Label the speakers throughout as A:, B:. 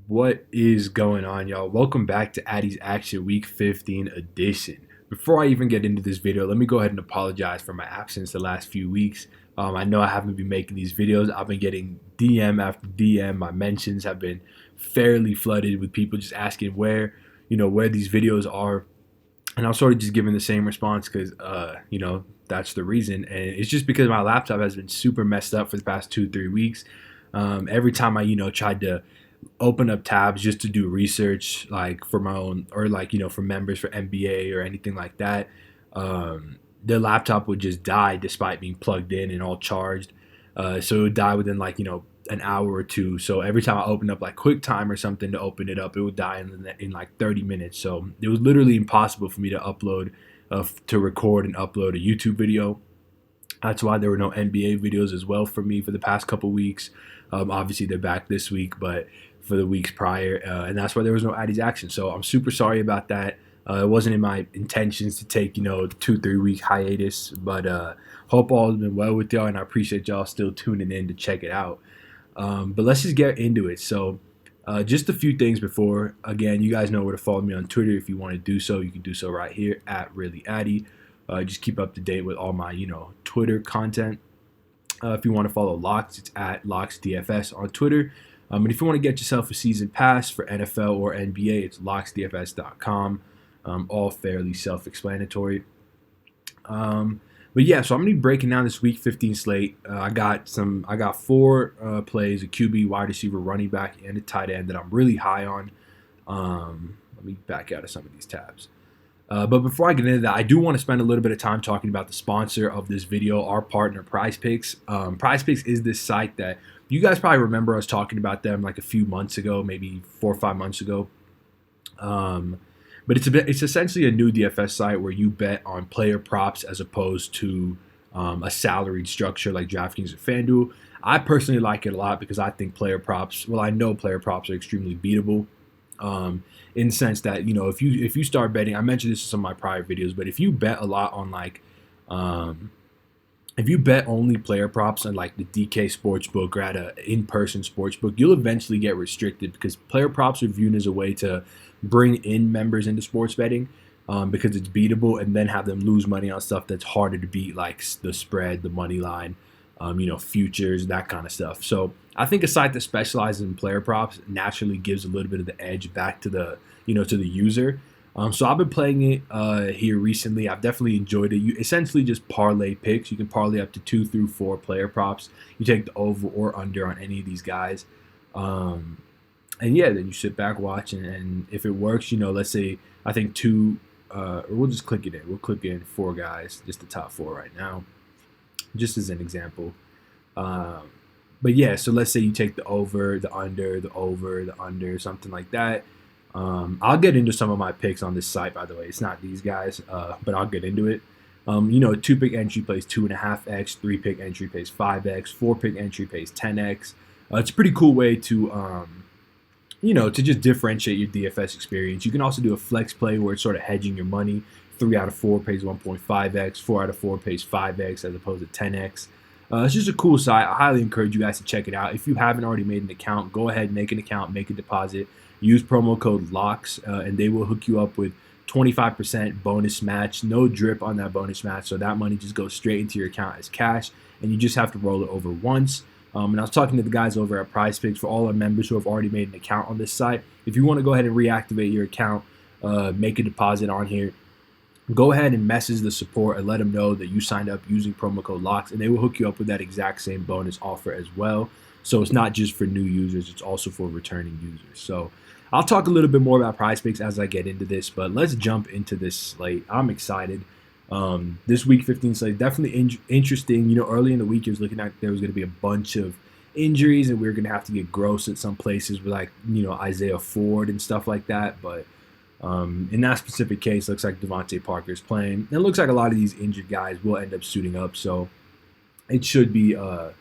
A: What is going on, y'all? Welcome back to Addy's Action Week 15 edition. Before I even get into this video, let me go ahead and apologize for my absence the last few weeks. I know I haven't been making these videos. I've been getting DM after DM. My mentions have been fairly flooded with people just asking where these videos are. And I'm sort of just giving the same response because, that's the reason. And it's just because my laptop has been super messed up for the past 2, 3 weeks. Every time I tried to open up tabs just to do research, like for my own, or for members for NBA or anything like that, the laptop would just die despite being plugged in and all charged. So it would die within an hour or two. So every time I opened up like QuickTime or something to open it up, it would die in like 30 minutes. So it was literally impossible for me to record and upload a YouTube video. That's why there were no NBA videos as well for me for the past couple weeks. Obviously, they're back this week, but for the weeks prior, and that's why there was no Addy's action. So I'm super sorry about that. It wasn't in my intentions to take 2, 3 week hiatus, but hope all has been well with y'all, and I appreciate y'all still tuning in to check it out. But let's just get into it. So just a few things before. Again, you guys know where to follow me on Twitter. If you want to do so, you can do so right here at ReallyAddy. Just keep up to date with all my Twitter content. If you want to follow Locks, it's at LocksDFS on Twitter. And if you want to get yourself a season pass for NFL or NBA, it's locksdfs.com. All fairly self-explanatory. But yeah, so I'm gonna be breaking down this Week 15 slate. I got four plays: a QB, wide receiver, running back, and a tight end that I'm really high on. Let me back out of some of these tabs. But before I get into that, I do want to spend a little bit of time talking about the sponsor of this video, our partner, PrizePicks. PrizePicks is this site that you guys probably remember us talking about them like a few months ago, maybe 4 or 5 months ago. But it's essentially a new DFS site where you bet on player props as opposed to a salaried structure like DraftKings and FanDuel. I personally like it a lot because I think I know player props are extremely beatable. In the sense that if you start betting, I mentioned this in some of my prior videos, but if you bet a lot on if you bet only player props on like the DK Sportsbook or at a in-person sportsbook, you'll eventually get restricted because player props are viewed as a way to bring in members into sports betting because it's beatable, and then have them lose money on stuff that's harder to beat, like the spread, the money line, futures, that kind of stuff. So I think a site that specializes in player props naturally gives a little bit of the edge back to the user. So I've been playing it here recently. I've definitely enjoyed it. You essentially just parlay picks. You can parlay up to 2 through 4 player props. You take the over or under on any of these guys. And yeah, then you sit back, watch, and if it works, let's say I think or we'll just click it in. We'll click in 4 guys, just the top 4 right now, just as an example. But yeah, so let's say you take the over, the under, the over, the under, something like that. I'll get into some of my picks on this site, by the way. It's not these guys, but I'll get into it. A 2-pick entry plays 2.5x, 3-pick entry pays 5x, 4-pick entry pays 10x. It's a pretty cool way to to just differentiate your DFS experience. You can also do a flex play where it's sort of hedging your money. 3 out of 4 pays 1.5x, 4 out of 4 pays 5x as opposed to 10x. It's just a cool site. I highly encourage you guys to check it out. If you haven't already made an account, go ahead, make an account, make a deposit. Use promo code LOCKS, and they will hook you up with 25% bonus match. No drip on that bonus match, so that money just goes straight into your account as cash, and you just have to roll it over once. And I was talking to the guys over at PrizePicks for all our members who have already made an account on this site. If you want to go ahead and reactivate your account, make a deposit on here, go ahead and message the support and let them know that you signed up using promo code LOCKS, and they will hook you up with that exact same bonus offer as well. So it's not just for new users, it's also for returning users. So I'll talk a little bit more about PrizePicks as I get into this, but let's jump into this slate. I'm excited. This Week 15 slate definitely interesting. Early in the week, it was looking like there was going to be a bunch of injuries, and we were going to have to get gross at some places with Isaiah Ford and stuff like that. But in that specific case, looks like Devontae Parker's playing. And it looks like a lot of these injured guys will end up suiting up, so it should be a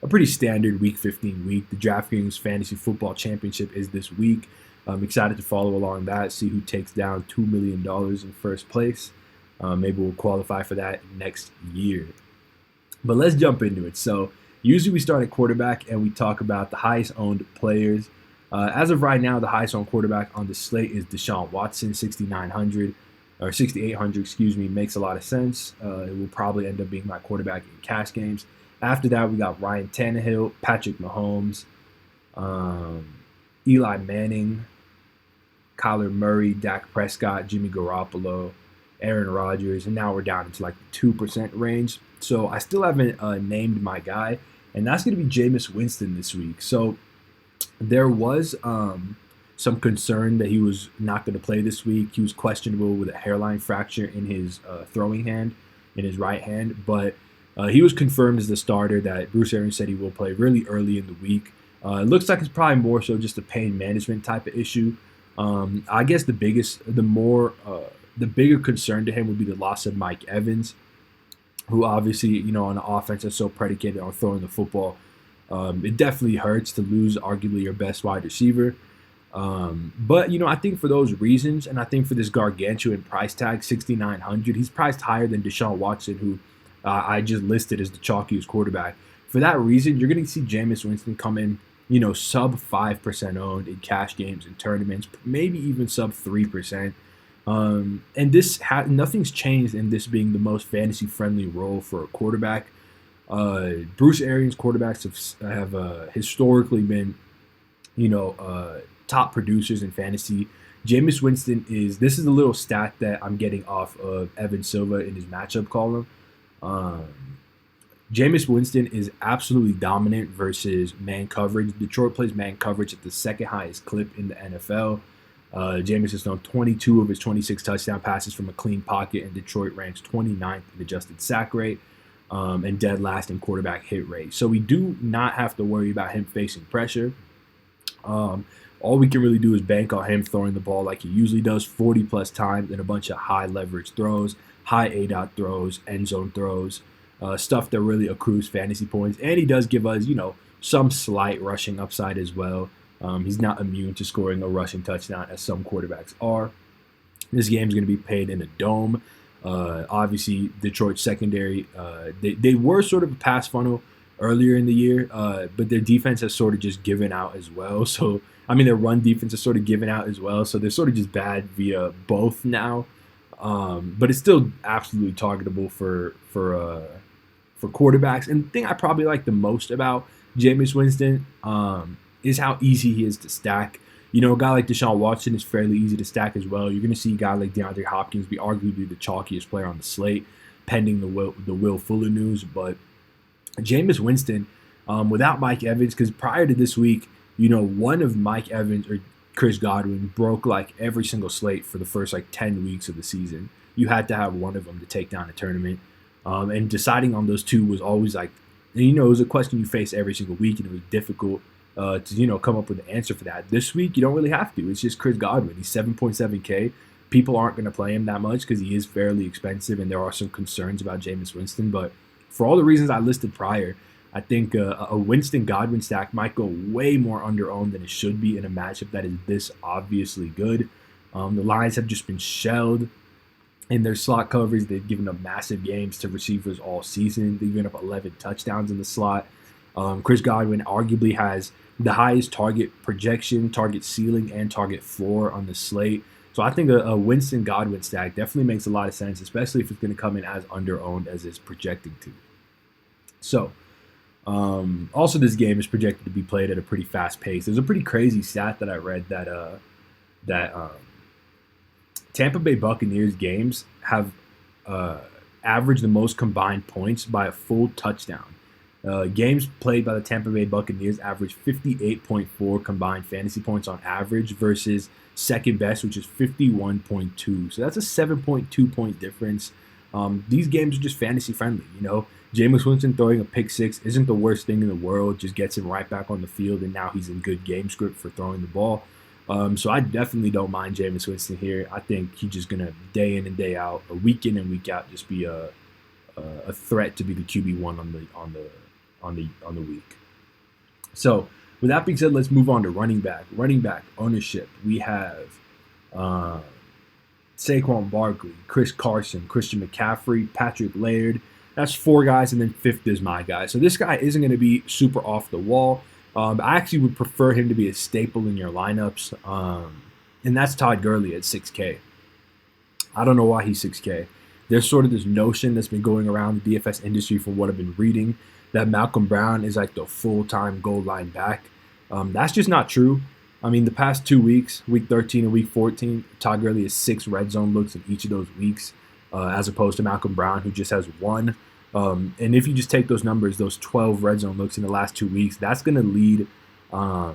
A: pretty standard Week 15 week. The DraftKings Fantasy Football Championship is this week. I'm excited to follow along that, see who takes down $2 million in first place. Maybe we'll qualify for that next year. But let's jump into it. So usually we start at quarterback and we talk about the highest owned players As of right now, the highest on quarterback on the slate is Deshaun Watson, 6,900 or 6,800, excuse me. Makes a lot of sense. It will probably end up being my quarterback in cash games. After that, we got Ryan Tannehill, Patrick Mahomes, Eli Manning, Kyler Murray, Dak Prescott, Jimmy Garoppolo, Aaron Rodgers, and now we're down into like the 2% range. So I still haven't named my guy, and that's going to be Jameis Winston this week. So there was some concern that he was not going to play this week. He was questionable with a hairline fracture in his throwing hand, in his right hand, but he was confirmed as the starter. That Bruce Arians said he will play really early in the week. It looks like it's probably more so just a pain management type of issue. I guess the bigger concern to him would be the loss of Mike Evans, who obviously, on the offense is so predicated on throwing the football. It definitely hurts to lose arguably your best wide receiver. But, I think for those reasons, and I think for this gargantuan price tag, 6,900, he's priced higher than Deshaun Watson, who I just listed as the chalkiest quarterback. For that reason, you're going to see Jameis Winston come in, sub 5% owned in cash games and tournaments, maybe even sub 3%. And this nothing's changed in this being the most fantasy-friendly role for a quarterback. Bruce Arians quarterbacks have historically been, top producers in fantasy. Jameis Winston this is a little stat that I'm getting off of Evan Silva in his matchup column. Jameis Winston is absolutely dominant versus man coverage. Detroit plays man coverage at the second highest clip in the NFL. Jameis has thrown 22 of his 26 touchdown passes from a clean pocket, and Detroit ranks 29th in adjusted sack rate and dead last in quarterback hit rate. So we do not have to worry about him facing pressure. All we can really do is bank on him throwing the ball like he usually does, 40-plus times, and a bunch of high-leverage throws, high A-dot throws, end zone throws, stuff that really accrues fantasy points. And he does give us, some slight rushing upside as well. He's not immune to scoring a rushing touchdown as some quarterbacks are. This game's going to be played in a dome. Obviously, Detroit's secondary, they were sort of a pass funnel earlier in the year, but their defense has sort of just given out as well. So, their run defense has sort of given out as well. So they're sort of just bad via both now. But it's still absolutely targetable for quarterbacks. And the thing I probably like the most about Jameis Winston is how easy he is to stack. A guy like Deshaun Watson is fairly easy to stack as well. You're going to see a guy like DeAndre Hopkins be arguably the chalkiest player on the slate, pending the Will Fuller news. But Jameis Winston, without Mike Evans, because prior to this week, one of Mike Evans or Chris Godwin broke like every single slate for the first 10 weeks of the season. You had to have one of them to take down a tournament. And deciding on those two was always it was a question you face every single week, and it was difficult to come up with an answer for that. This week, you don't really have to. It's just Chris Godwin. He's 7.7K. People aren't going to play him that much because he is fairly expensive, and there are some concerns about Jameis Winston. But for all the reasons I listed prior, I think a Winston-Godwin stack might go way more under-owned than it should be in a matchup that is this obviously good. The Lions have just been shelled in their slot coverage. They've given up massive games to receivers all season. They've given up 11 touchdowns in the slot. Chris Godwin arguably has the highest target projection, target ceiling, and target floor on the slate. So I think a Winston-Godwin stack definitely makes a lot of sense, especially if it's going to come in as under-owned as it's projecting to. So, also this game is projected to be played at a pretty fast pace. There's a pretty crazy stat that I read that Tampa Bay Buccaneers games have averaged the most combined points by a full touchdown. Games played by the Tampa Bay Buccaneers average 58.4 combined fantasy points on average versus second best, which is 51.2. So that's a 7.2 point difference. These games are just fantasy friendly. Jameis Winston throwing a pick six isn't the worst thing in the world. Just gets him right back on the field, and now he's in good game script for throwing the ball. So I definitely don't mind Jameis Winston here. I think he's just gonna day in and day out, a week in and week out, just be a threat to be the QB1 on the week. So with that being said, let's move on to running back. Running back ownership. We have Saquon Barkley, Chris Carson, Christian McCaffrey, Patrick Laird. That's four guys, and then fifth is my guy. So this guy isn't going to be super off the wall. I actually would prefer him to be a staple in your lineups, and that's Todd Gurley at 6K. I don't know why he's 6K. There's sort of this notion that's been going around the DFS industry from what I've been reading that Malcolm Brown is like the full-time goal line back. That's just not true. I mean, the past 2 weeks, week 13 and week 14, Todd Gurley has 6 red zone looks in each of those weeks, as opposed to Malcolm Brown, who just has 1. And if you just take those numbers, those 12 red zone looks in the last 2 weeks, that's going to lead, I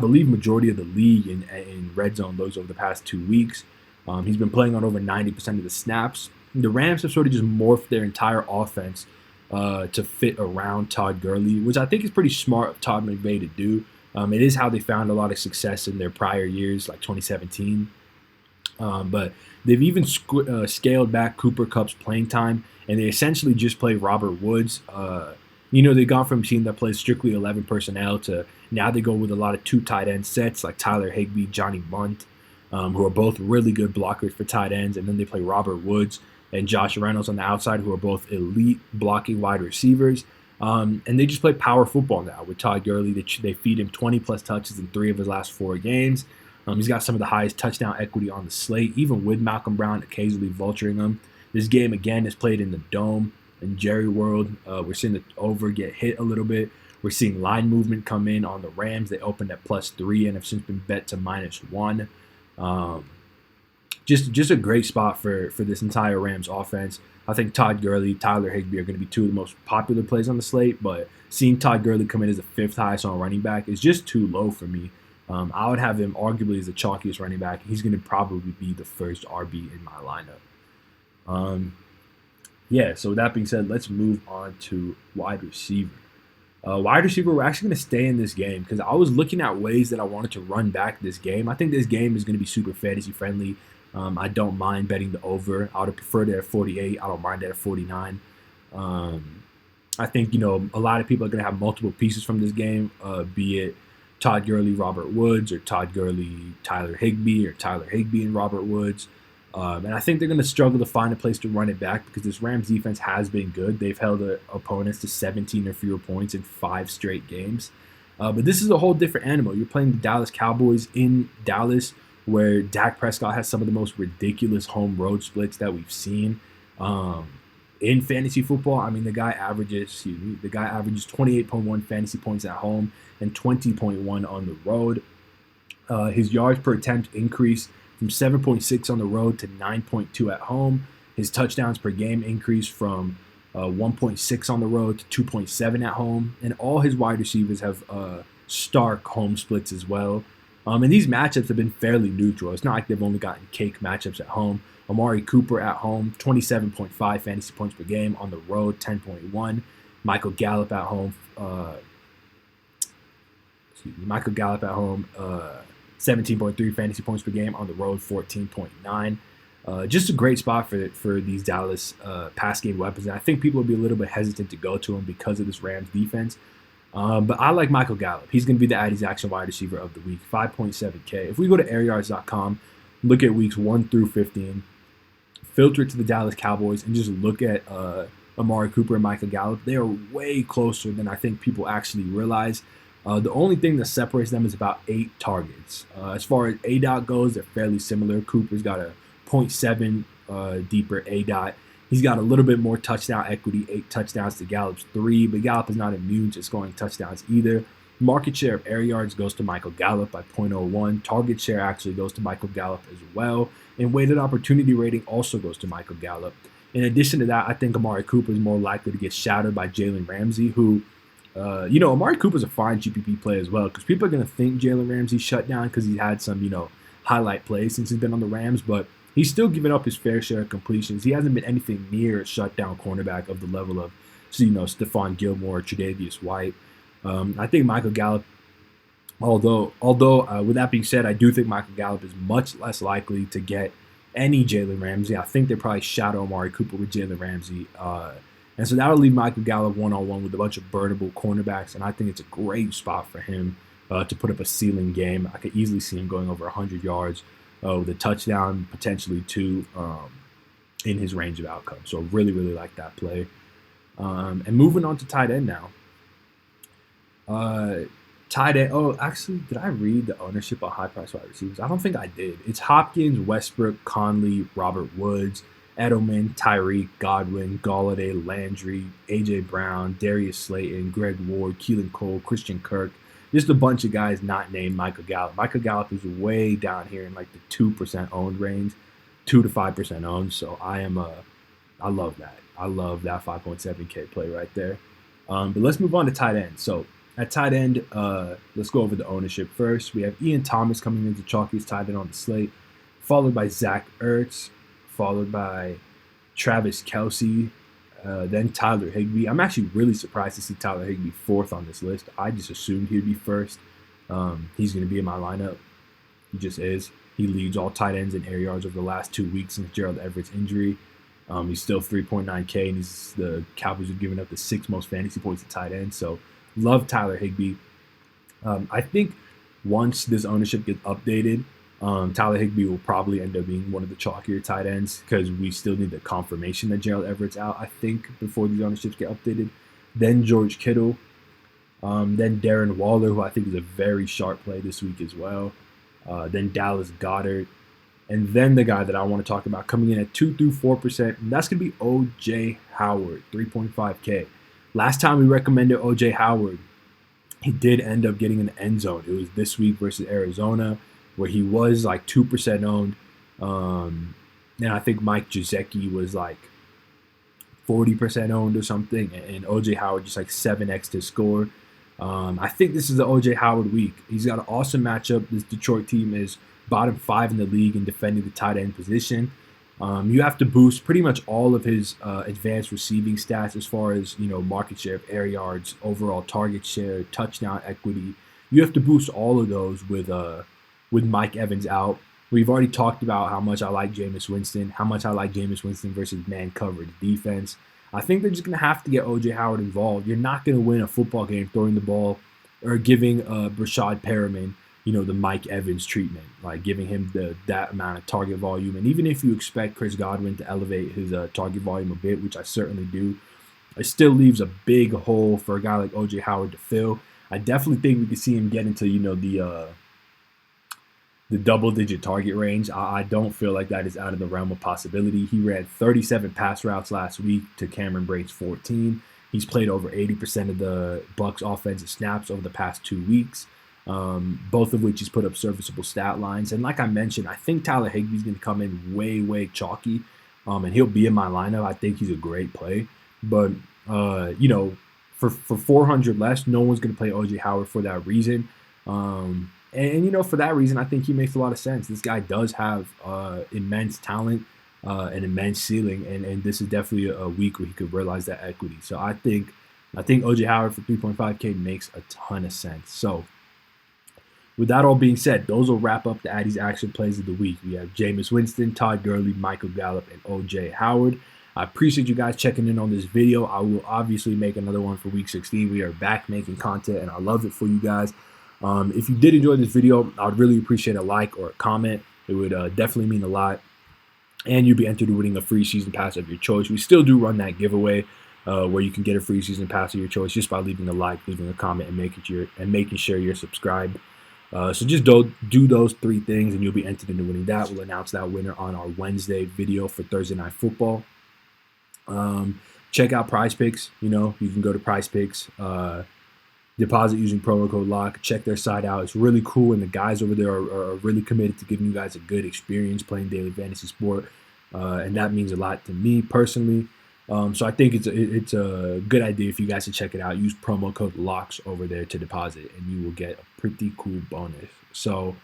A: believe, majority of the league in red zone looks over the past 2 weeks. He's been playing on over 90% of the snaps. The Rams have sort of just morphed their entire offense to fit around Todd Gurley, which I think is pretty smart of Todd McVay to do. It is how they found a lot of success in their prior years, like 2017. But they've even scaled back Cooper Kupp's playing time, and they essentially just play Robert Woods. They've gone from a team that plays strictly 11 personnel to now they go with a lot of 2 tight end sets like Tyler Higbee, Johnny Bunt, who are both really good blockers for tight ends. And then they play Robert Woods and Josh Reynolds on the outside, who are both elite blocking wide receivers. And they just play power football now with Todd Gurley. They feed him 20-plus touches in 3 of his last 4 games. He's got some of the highest touchdown equity on the slate, even with Malcolm Brown occasionally vulturing him. This game, again, is played in the Dome in Jerry World. We're seeing the over get hit a little bit. We're seeing line movement come in on the Rams. They opened at +3 and have since been bet to -1. Just a great spot for this entire Rams offense. I think Todd Gurley, Tyler Higbee are going to be 2 of the most popular plays on the slate, but seeing Todd Gurley come in as the 5th highest on running back is just too low for me. I would have him arguably as the chalkiest running back. He's going to probably be the first RB in my lineup. So with that being said, let's move on to wide receiver. Wide receiver, we're actually going to stay in this game because I was looking at ways that I wanted to run back this game. I think this game is going to be super fantasy friendly. I don't mind betting the over. I would have preferred it at 48. I don't mind it at 49. I think, a lot of people are going to have multiple pieces from this game, be it Todd Gurley, Robert Woods, or Todd Gurley, Tyler Higbee, or Tyler Higbee and Robert Woods. And I think they're going to struggle to find a place to run it back because this Rams defense has been good. They've held opponents to 17 or fewer points in 5 straight games. But this is a whole different animal. You're playing the Dallas Cowboys in Dallas, where Dak Prescott has some of the most ridiculous home road splits that we've seen in fantasy football. I mean, the guy averages 28.1 fantasy points at home and 20.1 on the road. His yards per attempt increased from 7.6 on the road to 9.2 at home. His touchdowns per game increased from 1.6 on the road to 2.7 at home. And all his wide receivers have stark home splits as well. And these matchups have been fairly neutral. It's not like they've only gotten cake matchups at home. Amari Cooper at home, 27.5 fantasy points per game. On the road, 10.1. Michael Gallup at home, 17.3 fantasy points per game. On the road, 14.9. Just a great spot for these Dallas pass game weapons. And I think people will be a little bit hesitant to go to them because of this Rams defense. But I like Michael Gallup. He's going to be the Addy's Action wide receiver of the week, 5.7K. If we go to airyards.com, look at weeks 1 through 15, filter it to the Dallas Cowboys, and just look at Amari Cooper and Michael Gallup, they are way closer than I think people actually realize. The only thing that separates them is about 8 targets. As far as ADOT goes, they're fairly similar. Cooper's got a 0.7 deeper ADOT. He's got a little bit more touchdown equity, 8 touchdowns to Gallup's 3, but Gallup is not immune to scoring touchdowns either. Market share of air yards goes to Michael Gallup by 0.01. Target share actually goes to Michael Gallup as well. And weighted opportunity rating also goes to Michael Gallup. In addition to that, I think Amari Cooper is more likely to get shadowed by Jalen Ramsey, who, Amari Cooper is a fine GPP play as well, because people are going to think Jalen Ramsey shut down because he's had some, highlight plays since he's been on the Rams, but he's still giving up his fair share of completions. He hasn't been anything near a shutdown cornerback of the level of, Stephon Gilmore or Tre'Davious White. I think Michael Gallup, although with that being said, I do think Michael Gallup is much less likely to get any Jalen Ramsey. I think they probably shadow Amari Cooper with Jalen Ramsey. And so that'll leave Michael Gallup one-on-one with a bunch of burnable cornerbacks, and I think it's a great spot for him to put up a ceiling game. I could easily see him going over 100 yards with a touchdown, potentially 2, in his range of outcomes. So really, really like that play. And moving on to tight end now. Tight end. Oh, actually, did I read the ownership of high price wide receivers? I don't think I did. It's Hopkins, Westbrook, Conley, Robert Woods, Edelman, Tyreek, Godwin, Galladay, Landry, AJ Brown, Darius Slayton, Greg Ward, Keelan Cole, Christian Kirk. Just a bunch of guys not named Michael Gallup. Michael Gallup is way down here in like the 2% owned range, 2 to 5% owned. So I love that. I love that 5.7K play right there. But let's move on to tight end. So at tight end, let's go over the ownership first. We have Ian Thomas coming into chalkiest tight end on the slate, followed by Zach Ertz, followed by Travis Kelce, then Tyler Higbee. I'm actually really surprised to see Tyler Higbee fourth on this list. I just assumed he'd be first. He's going to be in my lineup. He just is. He leads all tight ends in air yards over the last 2 weeks since Gerald Everett's injury. He's still 3.9K, and the Cowboys have given up the 6th most fantasy points at tight end. So love Tyler Higbee. I think once this ownership gets updated, Tyler Higbee will probably end up being one of the chalkier tight ends because we still need the confirmation that Gerald Everett's out, I think, before these ownerships get updated. Then George Kittle. Then Darren Waller, who I think is a very sharp play this week as well. Then Dallas Goedert. And then the guy that I want to talk about coming in at 2 through 4%, and that's going to be O.J. Howard, 3.5K. Last time we recommended O.J. Howard, he did end up getting an end zone. It was this week versus Arizona, where he was like 2% owned. And I think Mike Gesicki was like 40% owned or something, and O.J. Howard just like 7x to score. I think this is the O.J. Howard week. He's got an awesome matchup. This Detroit team is bottom 5 in the league in defending the tight end position. You have to boost pretty much all of his advanced receiving stats as far as market share of air yards, overall target share, touchdown equity. You have to boost all of those with Mike Evans out. We've already talked about how much I like Jameis Winston, versus man coverage defense. I think they're just going to have to get O.J. Howard involved. You're not going to win a football game throwing the ball or giving Brashad Perriman the Mike Evans treatment, like giving him that amount of target volume. And even if you expect Chris Godwin to elevate his target volume a bit, which I certainly do, it still leaves a big hole for a guy like O.J. Howard to fill. I definitely think we could see him get into the double-digit target range. I don't feel like that is out of the realm of possibility. He ran 37 pass routes last week to Cameron Brate's 14. He's played over 80% of the Bucs' offensive snaps over the past 2 weeks. Both of which he's put up serviceable stat lines. And like I mentioned, I think Tyler Higbee's going to come in way, way chalky, and he'll be in my lineup. I think he's a great play. But, for 400 less, no one's going to play O.J. Howard for that reason. And for that reason, I think he makes a lot of sense. This guy does have immense talent, an immense ceiling, and this is definitely a week where he could realize that equity. So I think O.J. Howard for 3.5K makes a ton of sense. So with that all being said, those will wrap up the Addy's action plays of the week. We have Jameis Winston, Todd Gurley, Michael Gallup, and O.J. Howard. I appreciate you guys checking in on this video. I will obviously make another one for Week 16. We are back making content, and I love it for you guys. If you did enjoy this video, I would really appreciate a like or a comment. It would definitely mean a lot. And you'd be entered in winning a free season pass of your choice. We still do run that giveaway where you can get a free season pass of your choice just by leaving a like, leaving a comment, and making sure you're subscribed. So just do those 3 things, and you'll be entered into winning that. We'll announce that winner on our Wednesday video for Thursday Night Football. Check out Prize Picks. You can go to Prize Picks, deposit using promo code LOCK. Check their site out. It's really cool, and the guys over there are really committed to giving you guys a good experience playing daily fantasy sport, and that means a lot to me personally. So I think it's a good idea if you guys to check it out. Use promo code LOCKS over there to deposit, and you will get a pretty cool bonus. So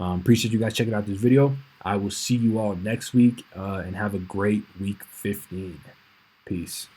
A: appreciate you guys checking out this video. I will see you all next week, and have a great Week 15. Peace.